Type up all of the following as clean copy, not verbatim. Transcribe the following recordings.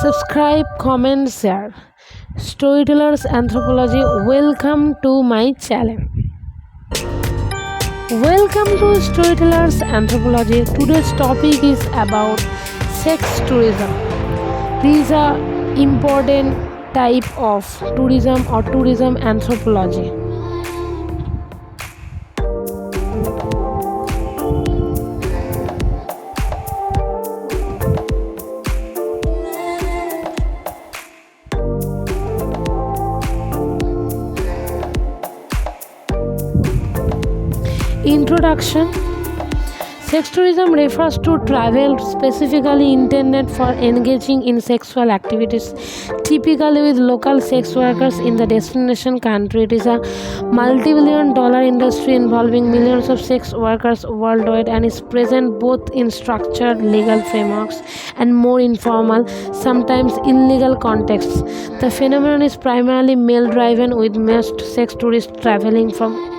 Subscribe, comment, share. Storytellers Anthropology, welcome to my channel. Welcome to Storytellers Anthropology. Today's topic is about sex tourism. These are important type of tourism or tourism anthropology. Introduction. Sex tourism refers to travel specifically intended for engaging in sexual activities, typically with local sex workers in the destination country. It is a multi-billion-dollar industry involving millions of sex workers worldwide and is present both in structured legal frameworks and more informal, sometimes illegal contexts. The phenomenon is primarily male-driven, with most sex tourists traveling from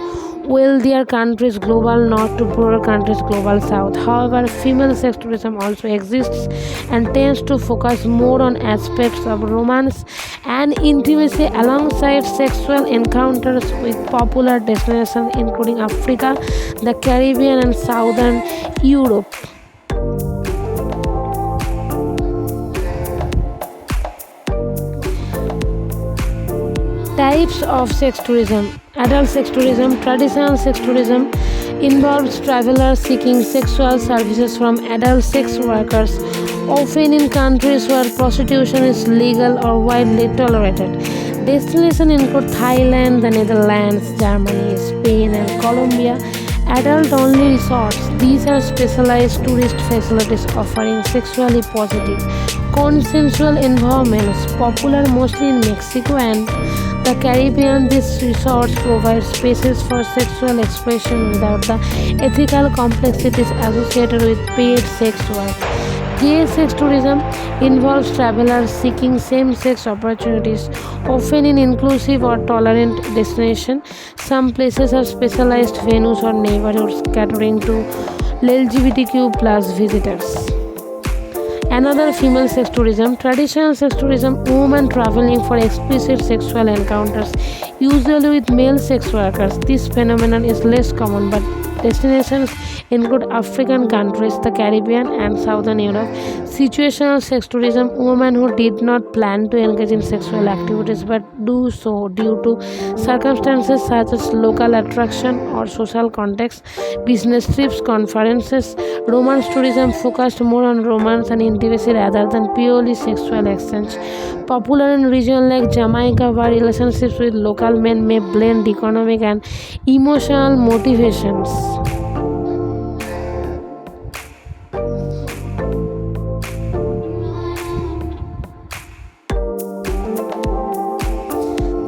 wealthier countries global north to poorer countries global south. However, female sex tourism also exists and tends to focus more on aspects of romance and intimacy alongside sexual encounters with popular destinations including Africa, the Caribbean, and Southern Europe. Types of sex tourism. Adult sex tourism. Traditional sex tourism involves travelers seeking sexual services from adult sex workers, often in countries where prostitution is legal or widely tolerated. Destinations include Thailand, the Netherlands, Germany, Spain, and Colombia. Adult-only resorts. These are specialized tourist facilities offering sexually positive, consensual environments, popular mostly in Mexico and the Caribbean. These resorts provide spaces for sexual expression without the ethical complexities associated with paid sex work. Gay sex tourism involves travelers seeking same-sex opportunities, often in inclusive or tolerant destinations. Some places have specialized venues or neighborhoods catering to LGBTQ+ visitors. Another, female sex tourism. Traditional sex tourism, women traveling for explicit sexual encounters, usually with male sex workers. This phenomenon is less common, but destinations include African countries, the Caribbean, and Southern Europe. Situational sex tourism, women who did not plan to engage in sexual activities but do so due to circumstances such as local attraction or social context. Business trips, conferences. Romance tourism focused more on romance and intimacy rather than purely sexual exchange. Popular in regions like Jamaica, where relationships with local men may blend economic and emotional motivations.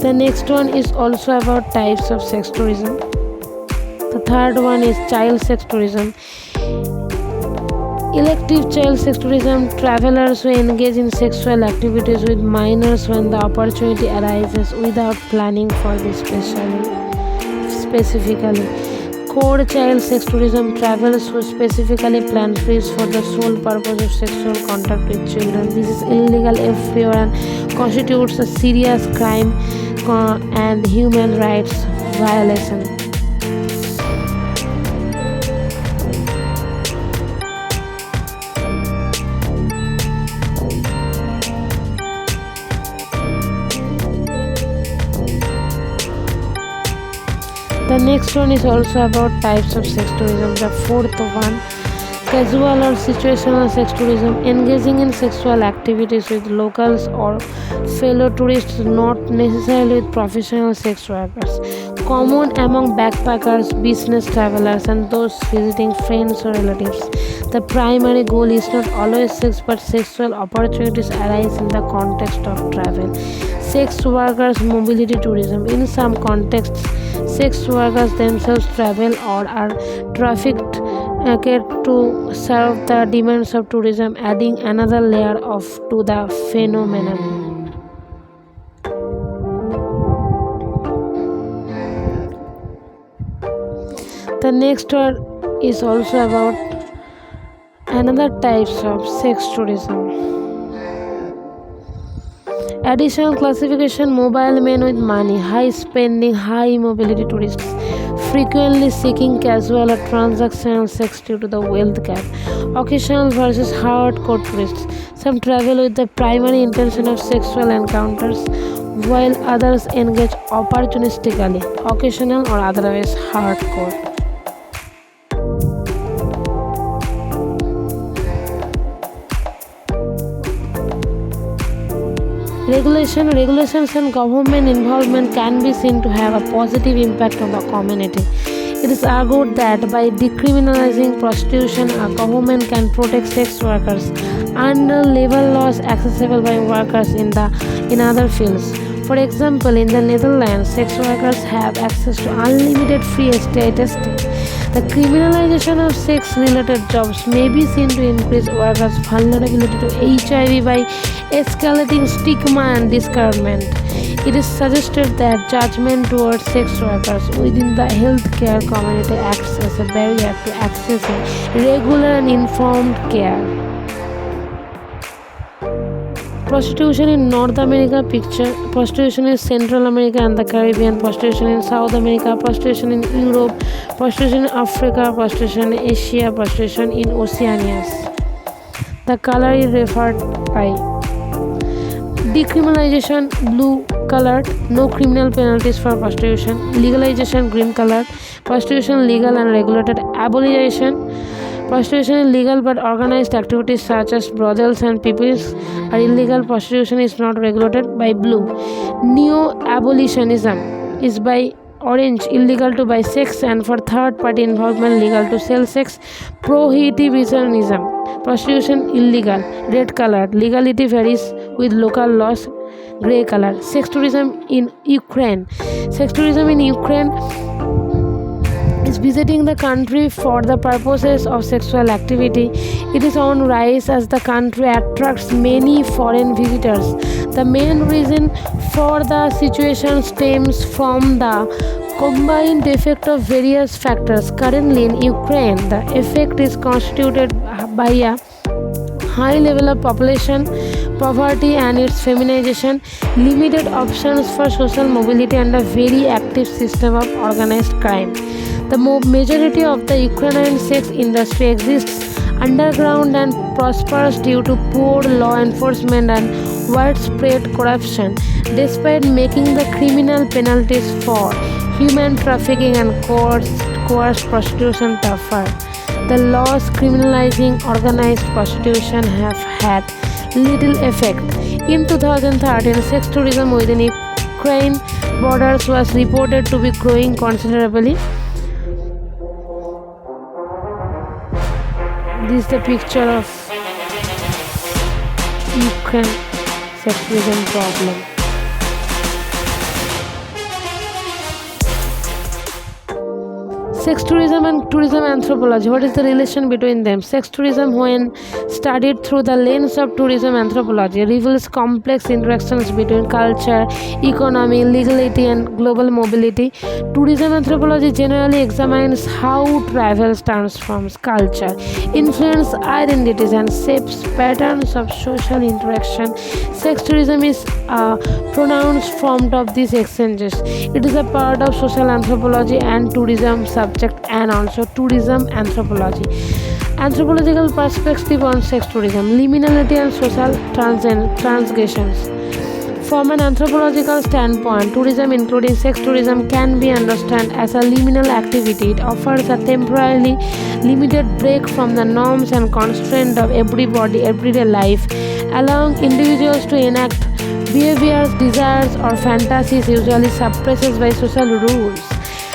The next one is also about types of sex tourism. The third one is child sex tourism. Elective child sex tourism. Travelers who engage in sexual activities with minors when the opportunity arises without planning for this specifically. Core child sex tourism. Travelers who specifically plan trips for the sole purpose of sexual contact with children. This is illegal everywhere and constitutes a serious crime and human rights violation. The next one is also about types of sex tourism. The fourth one, casual or situational sex tourism, engaging in sexual activities with locals or fellow tourists, not necessarily with professional sex workers. Common among backpackers, business travelers, and those visiting friends or relatives. The primary goal is not always sex, but sexual opportunities arise in the context of travel. Sex workers mobility tourism. In some contexts, sex workers themselves travel or are trafficked to serve the demands of tourism, adding another layer to the phenomenon. The next one is also about another types of sex tourism. Additional classification: mobile men with money, high spending, high mobility tourists, frequently seeking casual or transactional sex due to the wealth gap. Occasional versus hardcore tourists. Some travel with the primary intention of sexual encounters, while others engage opportunistically, occasional or otherwise hardcore. Regulations and government involvement can be seen to have a positive impact on the community. It is argued that by decriminalizing prostitution, a government can protect sex workers under labor laws accessible by workers in other fields. For example, in the Netherlands, sex workers have access to unlimited free STI testing. The criminalization of sex-related jobs may be seen to increase workers' vulnerability to HIV by escalating stigma and discouragement. It is suggested that judgment towards sex workers within the healthcare community acts as a barrier to accessing regular and informed care. Prostitution in North America picture: prostitution in Central America and the Caribbean, prostitution in South America, prostitution in Europe, prostitution in Africa, prostitution in Asia, prostitution in Oceania. The color is referred by decriminalization blue colored, no criminal penalties for prostitution; legalization green colored, prostitution legal and regulated; abolition, prostitution is legal but organized activities such as brothels and pipes are illegal. Prostitution is not regulated by blue. Neo-abolitionism is by orange, illegal to buy sex and for third-party involvement, legal to sell sex. Prohibitonism, prostitution illegal, red colored, legality varies with local laws, gray color. Sex tourism in Ukraine. Sex tourism in Ukraine is visiting the country for the purposes of sexual activity. It is on rise as the country attracts many foreign visitors. The main reason for the situation stems from the combined effect of various factors. Currently in Ukraine, the effect is constituted by a high level of population poverty and its feminization, limited options for social mobility, and a very active system of organized crime. The majority of the Ukrainian sex industry exists underground and prospers due to poor law enforcement and widespread corruption, despite making the criminal penalties for human trafficking and coerced prostitution tougher. The laws criminalizing organized prostitution have had little effect. In 2013, sex tourism within Ukraine borders was reported to be growing considerably. This is the picture of Ukraine sex tourism problem. Sex tourism and tourism anthropology. What is the relation between them? Sex tourism, when studied through the lens of tourism anthropology, reveals complex interactions between culture, economy, legality, and global mobility. Tourism anthropology generally examines how travel transforms culture, influences identities, and shapes patterns of social interaction. Sex tourism is a pronounced form of these exchanges. It is a part of social anthropology and tourism subject, and also tourism anthropology. Anthropological perspective on sex tourism, liminality and social transgressions. From an anthropological standpoint, tourism, including sex tourism, can be understood as a liminal activity. It offers a temporarily limited break from the norms and constraints of everyday life, allowing individuals to enact behaviors, desires, or fantasies usually suppressed by social rules.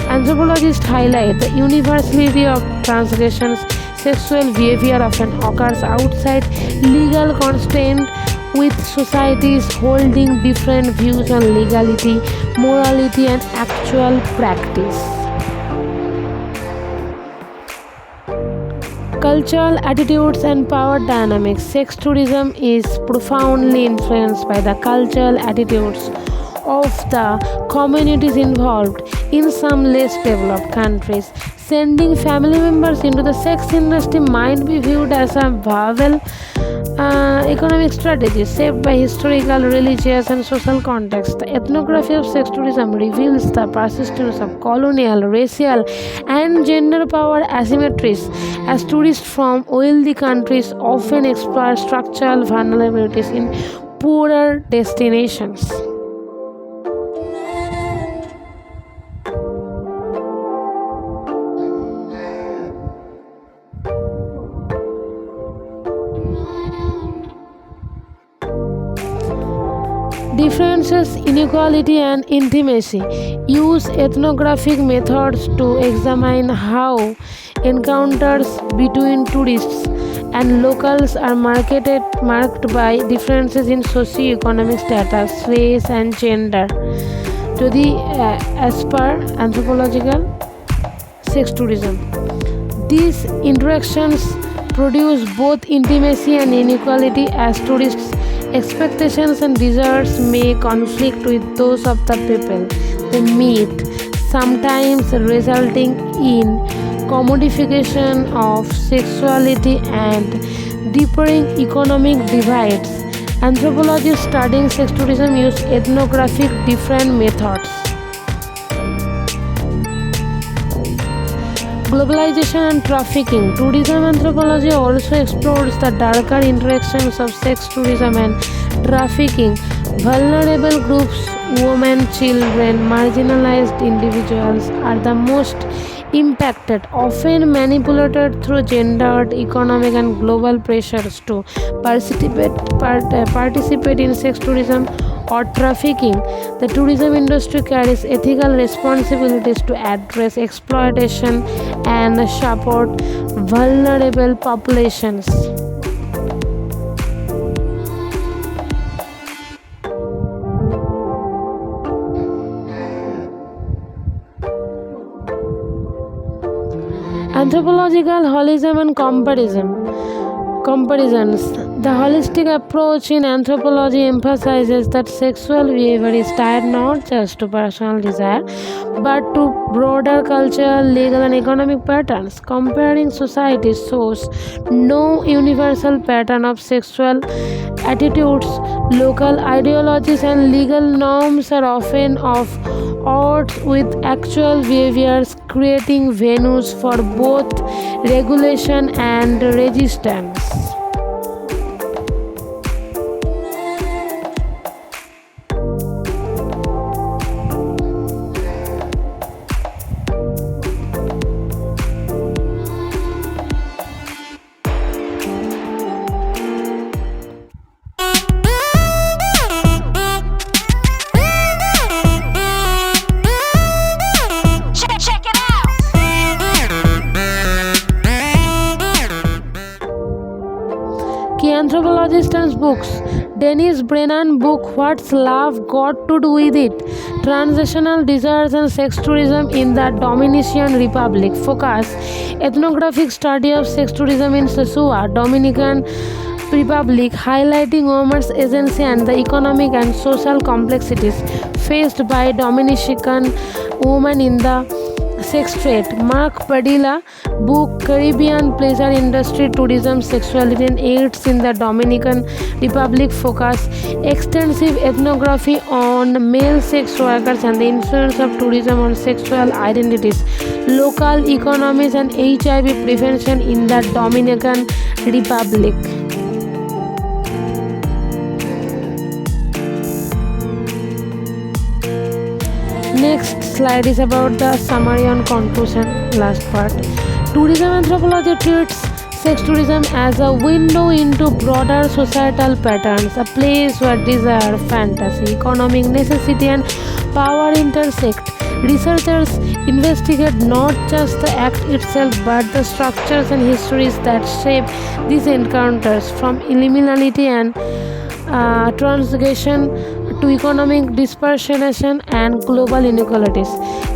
Anthropologists highlight the universality of transgressions. Sexual behavior often occurs outside legal constraint, with societies holding different views on legality, morality, and actual practice. Cultural attitudes and power dynamics. Sex tourism is profoundly influenced by the cultural attitudes of the communities involved. In some less developed countries, sending family members into the sex industry might be viewed as a viable Economic strategies shaped by historical, religious, and social context. The ethnography of sex tourism reveals the persistence of colonial, racial, and gender power asymmetries as tourists from wealthy countries often explore structural vulnerabilities in poorer destinations. Differences, inequality, and intimacy. Use ethnographic methods to examine how encounters between tourists and locals are marked by differences in socio-economic status, race, and gender. To the as per anthropological sex tourism, these interactions produce both intimacy and inequality as tourists' expectations and desires may conflict with those of the people they meet, sometimes resulting in commodification of sexuality and deepening economic divides. Anthropologists studying sex tourism use ethnographic different methods. Globalization and trafficking. Tourism anthropology also explores the darker interactions of sex tourism and trafficking. Vulnerable groups, women, children, marginalized individuals are the most impacted, often manipulated through gendered, economic, and global pressures to participate in sex tourism or trafficking. The tourism industry carries ethical responsibilities to address exploitation and support vulnerable populations. Anthropological holism and comparisons. The holistic approach in anthropology emphasizes that sexual behavior is tied not just to personal desire but to broader cultural, legal, and economic patterns. Comparing societies shows no universal pattern of sexual attitudes. Local ideologies and legal norms are often of odds with actual behaviors, creating venues for both regulation and resistance. Key anthropologists and books. Dennis Brennan book What's Love Got to Do with It? Transitional Desires and Sex Tourism in the Dominican Republic. Focus. Ethnographic study of sex tourism in Sosua, Dominican Republic, highlighting women's agency and the economic and social complexities faced by Dominican women in the sex trade. Mark Padilla book Caribbean Pleasure Industry Tourism, Sexuality and AIDS in the Dominican Republic. Focus. Extensive ethnography on male sex workers and the influence of tourism on sexual identities, local economies and HIV prevention in the Dominican Republic. Next slide is about the summary on conclusion, last part. Tourism anthropology treats sex tourism as a window into broader societal patterns, a place where desire, fantasy, economic necessity, and power intersect. Researchers investigate not just the act itself but the structures and histories that shape these encounters, from liminality and transgression to economic dispersion and global inequalities.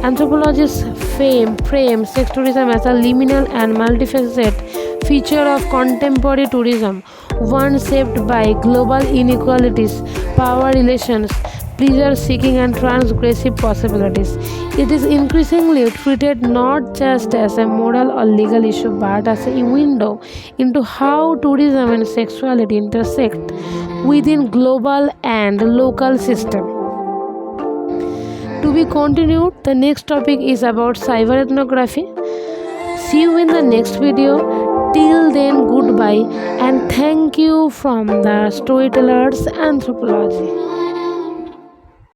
Anthropologists frame sex tourism as a liminal and multifaceted feature of contemporary tourism, one shaped by global inequalities, power relations, pleasure seeking, and transgressive possibilities. It is increasingly treated not just as a moral or legal issue but as a window into how tourism and sexuality intersect within global and local systems. To be continued, the next topic is about cyber ethnography. See you in the next video. Till then, goodbye and thank you from the Storytellers Anthropology.